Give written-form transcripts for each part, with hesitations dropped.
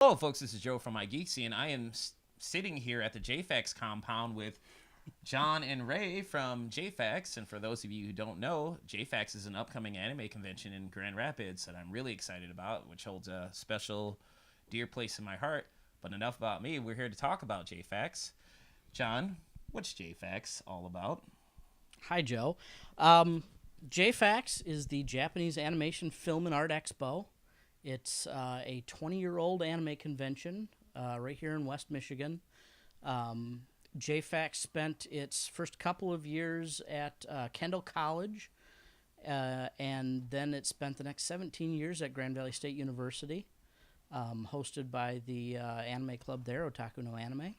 Hello, folks. This is Joe from MIGeekScene, and I am sitting here at the JAFAX compound with Jon and Rae from JAFAX. And for those of you who don't know, JAFAX is an upcoming anime convention in Grand Rapids that I'm really excited about, which holds a special, dear place in my heart. But enough about me. We're here to talk about JAFAX. Jon, what's JAFAX all about? Hi, Joe. JAFAX is the Japanese Animation Film and Art Expo. It's a 20-year-old anime convention right here in West Michigan. JAFAX spent its first couple of years at Kendall College, and then it spent the next 17 years at Grand Valley State University, hosted by the anime club there, Otaku no Anime.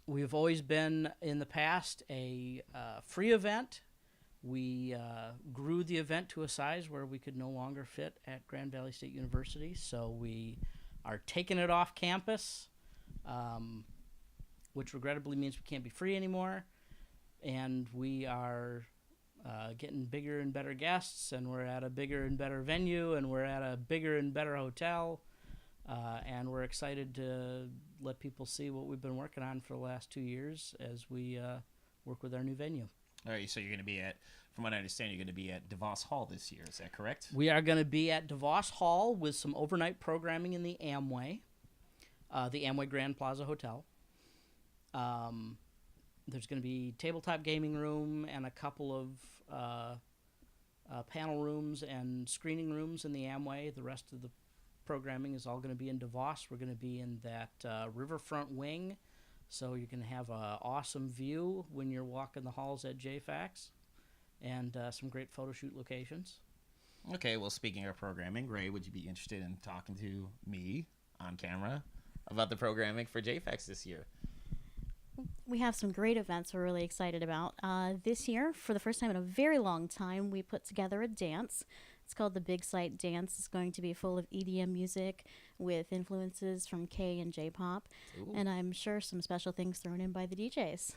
We've always been, in the past, a free event. We grew the event to a size where we could no longer fit at Grand Valley State University, so we are taking it off campus, which regrettably means we can't be free anymore, and we are getting bigger and better guests, and we're at a bigger and better venue, and we're at a bigger and better hotel, and we're excited to let people see what we've been working on for the last 2 years as we work with our new venue. All right, so you're going to be at, from what I understand, you're going to be at DeVos Hall this year. Is that correct? We are going to be at DeVos Hall with some overnight programming in the Amway Grand Plaza Hotel. There's going to be tabletop gaming room and a couple of panel rooms and screening rooms in the Amway. The rest of the programming is all going to be in DeVos. We're going to be in that riverfront wing, so you can have an awesome view when you're walking the halls at JAFAX, and some great photo shoot locations. Okay, well, speaking of programming, Rae, would you be interested in talking to me on camera about the programming for JAFAX this year? We have some great events we're really excited about. This year, for the first time in a very long time, we put together a dance. It's called the Big Sight Dance. It's going to be full of EDM music with influences from K and J-pop. Ooh. And I'm sure some special things thrown in by the DJs.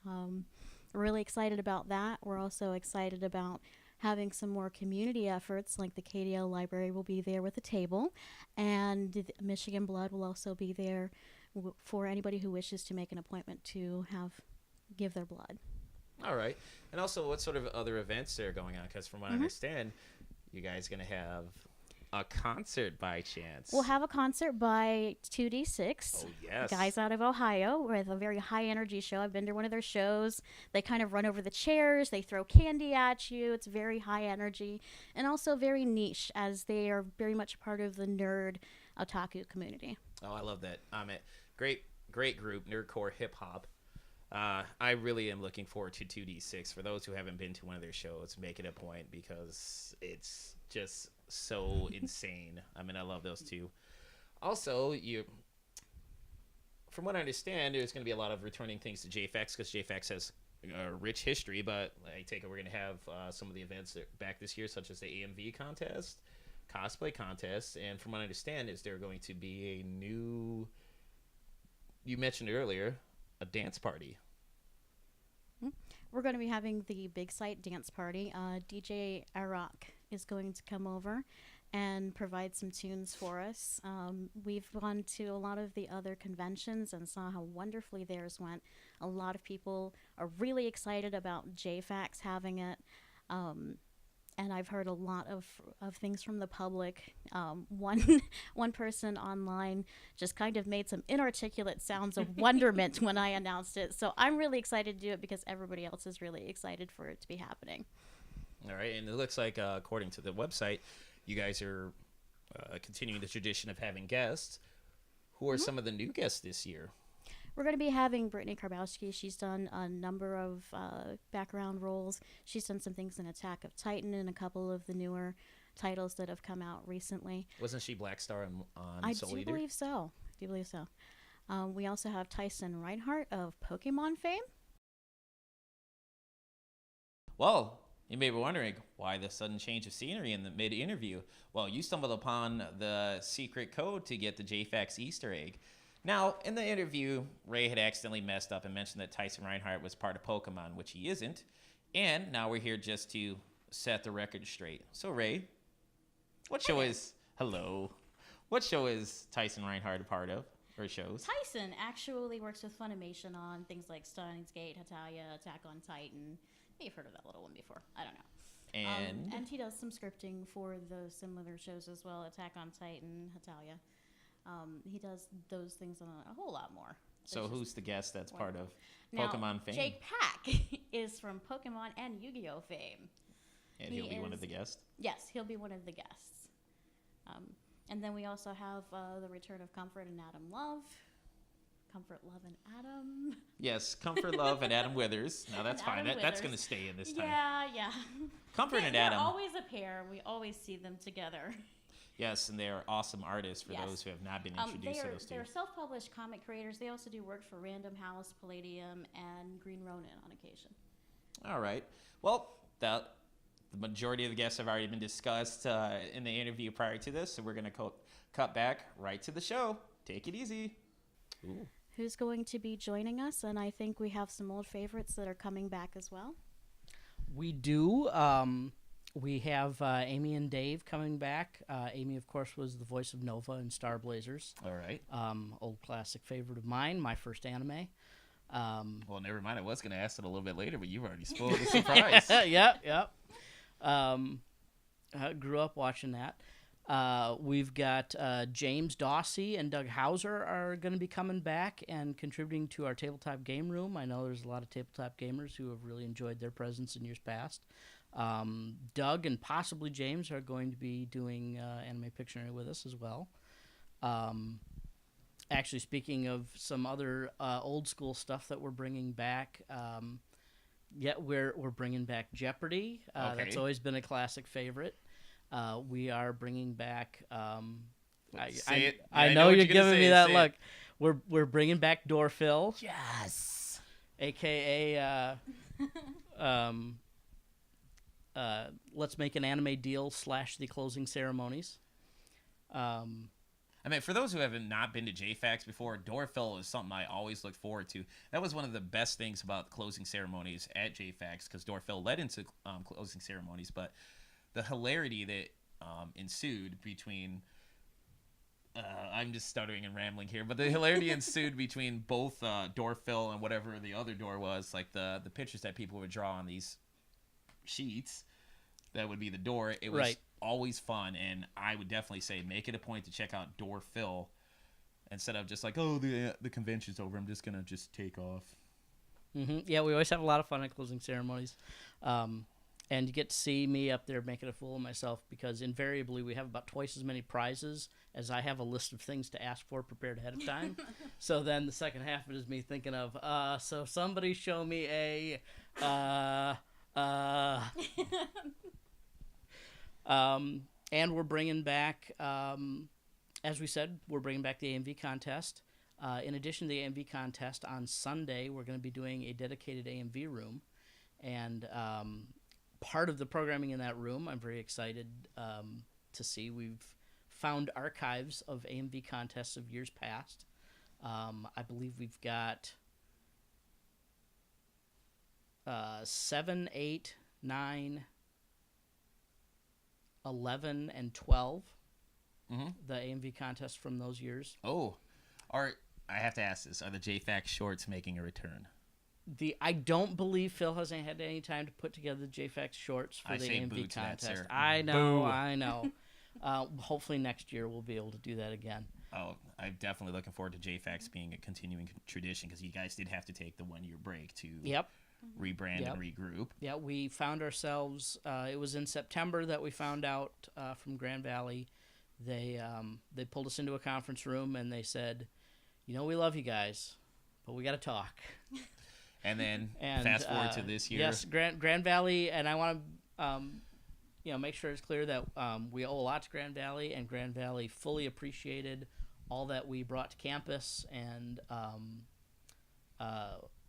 We're really excited about that. We're also excited about having some more community efforts, like the KDL Library will be there with a table, and the Michigan Blood will also be there for anybody who wishes to make an appointment to give their blood. All right. And also, what sort of other events are going on? Because from what I understand, you guys going to have a concert by chance. We'll have a concert by 2D6. Oh, yes. Guys out of Ohio with a very high energy show. I've been to one of their shows. They kind of run over the chairs. They throw candy at you. It's very high energy and also very niche, as they are very much part of the nerd otaku community. Oh, I love that. Great group, nerdcore hip hop. I really am looking forward to 2D6. For those who haven't been to one of their shows, make it a point because it's just so insane. I mean, I love those two. Also, from what I understand, there's going to be a lot of returning things to JAFAX because JAFAX has a rich history, but I take it we're going to have some of the events back this year, such as the AMV contest, cosplay contest, and from what I understand is there going to be a new, you mentioned earlier, a dance party. We're going to be having the Big Sight dance party. DJ Arak is going to come over and provide some tunes for us. We've gone to a lot of the other conventions and saw how wonderfully theirs went. A lot of people are really excited about JAFAX having it. And I've heard a lot of things from the public. One person online just kind of made some inarticulate sounds of wonderment when I announced it. So I'm really excited to do it because everybody else is really excited for it to be happening. All right, and it looks like, according to the website, you guys are continuing the tradition of having guests. Who are some of the new guests this year? We're going to be having Brittany Karbowski. She's done a number of background roles. She's done some things in Attack of Titan and a couple of the newer titles that have come out recently. Wasn't she Black Star on Soul Eater? I do believe so. We also have Tyson Reinhardt of Pokemon fame. Well, you may be wondering, why the sudden change of scenery in the mid-interview? Well, you stumbled upon the secret code to get the JAFAX Easter egg. Now, in the interview, Rae had accidentally messed up and mentioned that Tyson Reinhardt was part of Pokemon, which he isn't. And now we're here just to set the record straight. So, Rae, what show is... Hello. What show is Tyson Reinhardt a part of, or shows? Tyson actually works with Funimation on things like Steins Gate, Hatalia, Attack on Titan. You've heard of that little one before. I don't know. And he does some scripting for those similar shows as well, Attack on Titan, Hatalia. He does those things and a whole lot more. So who's the guest that's part of Pokemon fame? Jake Pack is from Pokemon and Yu-Gi-Oh fame. And he'll be one of the guests? Yes, he'll be one of the guests. And then we also have the return of Comfort and Adam Love. Comfort, Love, and Adam. Yes, Comfort, Love, and Adam Withers. Now that's fine. That's going to stay in this time. Yeah. Comfort and Adam. They're always a pair. We always see them together. Yes, and they are awesome artists for those who have not been introduced to those two. They're self-published comic creators. They also do work for Random House, Palladium, and Green Ronin on occasion. All right. Well, the majority of the guests have already been discussed in the interview prior to this, so we're going to cut back right to the show. Take it easy. Ooh. Who's going to be joining us? And I think we have some old favorites that are coming back as well. We do. We have Amy and Dave coming back. Amy, of course, was the voice of Nova in Star Blazers. All right. Old classic favorite of mine, my first anime. Well, never mind. I was going to ask it a little bit later, but you've already spoiled the surprise. Yep. Grew up watching that. We've got James Dawsey and Doug Hauser are going to be coming back and contributing to our tabletop game room. I know there's a lot of tabletop gamers who have really enjoyed their presence in years past. Doug and possibly James are going to be doing Anime Pictionary with us as well. Actually, speaking of some other old school stuff that we're bringing back, we're bringing back Jeopardy. Okay. That's always been a classic favorite. We are bringing back. I know you're giving me that look. We're bringing back Dorphil. Yes. AKA. Let's make an anime deal / the closing ceremonies. I mean, for those who haven't not been to JAFAX before, Dorphil is something I always look forward to. That was one of the best things about closing ceremonies at JAFAX, because Dorphil led into closing ceremonies, but the hilarity that ensued between I'm just stuttering and rambling here, but the hilarity ensued between both Dorphil and whatever the other door was, like the pictures that people would draw on these sheets that would be the door. It was always fun, and I would definitely say make it a point to check out Dorphil instead of just like, oh, the convention's over, I'm just gonna take off. Mm-hmm. Yeah, we always have a lot of fun at closing ceremonies. And you get to see me up there making a fool of myself, because invariably we have about twice as many prizes as I have a list of things to ask for prepared ahead of time. So then the second half of it is me thinking of, so somebody show me a, and we're bringing back, as we said, we're bringing back the AMV contest. In addition to the AMV contest, on Sunday we're going to be doing a dedicated AMV room, and part of the programming in that room, I'm very excited to see. We've found archives of AMV contests of years past. I believe we've got 7, 8, 9, 11, and 12. Mm-hmm. The AMV contests from those years. Oh, I have to ask this: are the JAFAX shorts making a return? I don't believe Phil has had any time to put together the JAFAX shorts for the AMV contest. I know. Hopefully next year we'll be able to do that again. Oh, I'm definitely looking forward to JAFAX being a continuing tradition, because you guys did have to take the 1-year break to rebrand and regroup. Yeah, we found ourselves. It was in September that we found out from Grand Valley. They pulled us into a conference room and they said, we love you guys, but we got to talk. And then fast forward to this year. Yes, Grand Valley, and I want to make sure it's clear that we owe a lot to Grand Valley, and Grand Valley fully appreciated all that we brought to campus and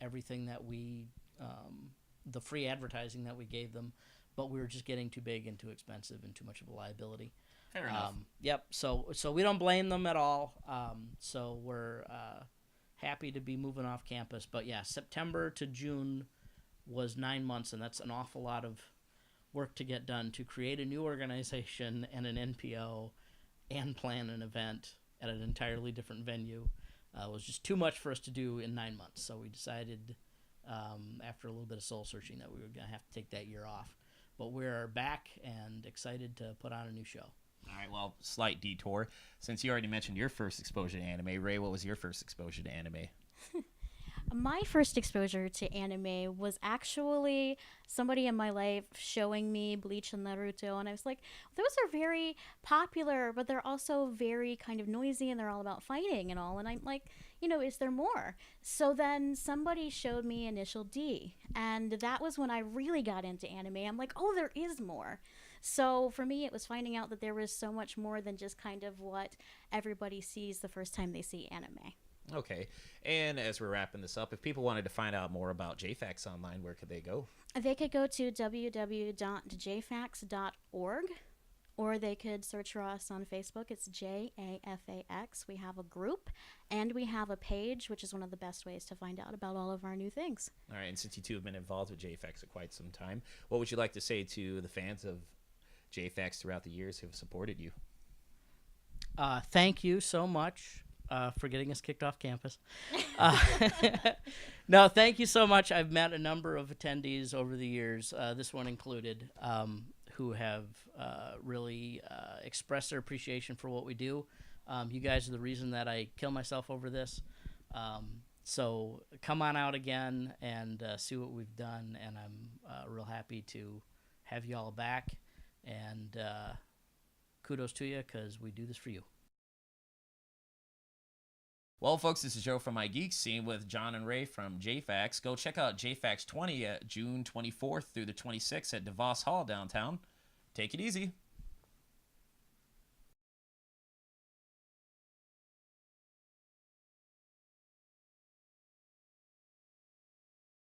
everything that we, the free advertising that we gave them, but we were just getting too big and too expensive and too much of a liability. Fair enough. Yep. So we don't blame them at all. So we're happy to be moving off campus. But yeah, September to June was 9 months, and that's an awful lot of work to get done to create a new organization and an NPO and plan an event at an entirely different venue was just too much for us to do in 9 months. So we decided, after a little bit of soul searching, that we were going to have to take that year off. But we're back and excited to put on a new show. All right, well, slight detour. Since you already mentioned your first exposure to anime, Rae, what was your first exposure to anime? My first exposure to anime was actually somebody in my life showing me Bleach and Naruto, and I was like, those are very popular, but they're also very kind of noisy, and they're all about fighting and all, and I'm like, is there more? So then somebody showed me Initial D, and that was when I really got into anime. I'm like, oh, there is more. So for me, it was finding out that there was so much more than just kind of what everybody sees the first time they see anime. Okay, and as we're wrapping this up, if people wanted to find out more about JAFAX online, where could they go? They could go to www.jafax.org, or they could search for us on Facebook. It's JAFAX. We have a group, and we have a page, which is one of the best ways to find out about all of our new things. All right, and since you two have been involved with JAFAX for quite some time, what would you like to say to the fans of JAFAX throughout the years who have supported you? Thank you so much for getting us kicked off campus. No, thank you so much. I've met a number of attendees over the years, this one included, who have really expressed their appreciation for what we do. You guys are the reason that I kill myself over this. So come on out again and see what we've done, and I'm real happy to have you all back. And kudos to you, because we do this for you. Well, folks, this is Joe from MIGeekScene with Jon and Rae from JAFAX. Go check out JAFAX 20 at June 24th through the 26th at DeVos Hall downtown. Take it easy.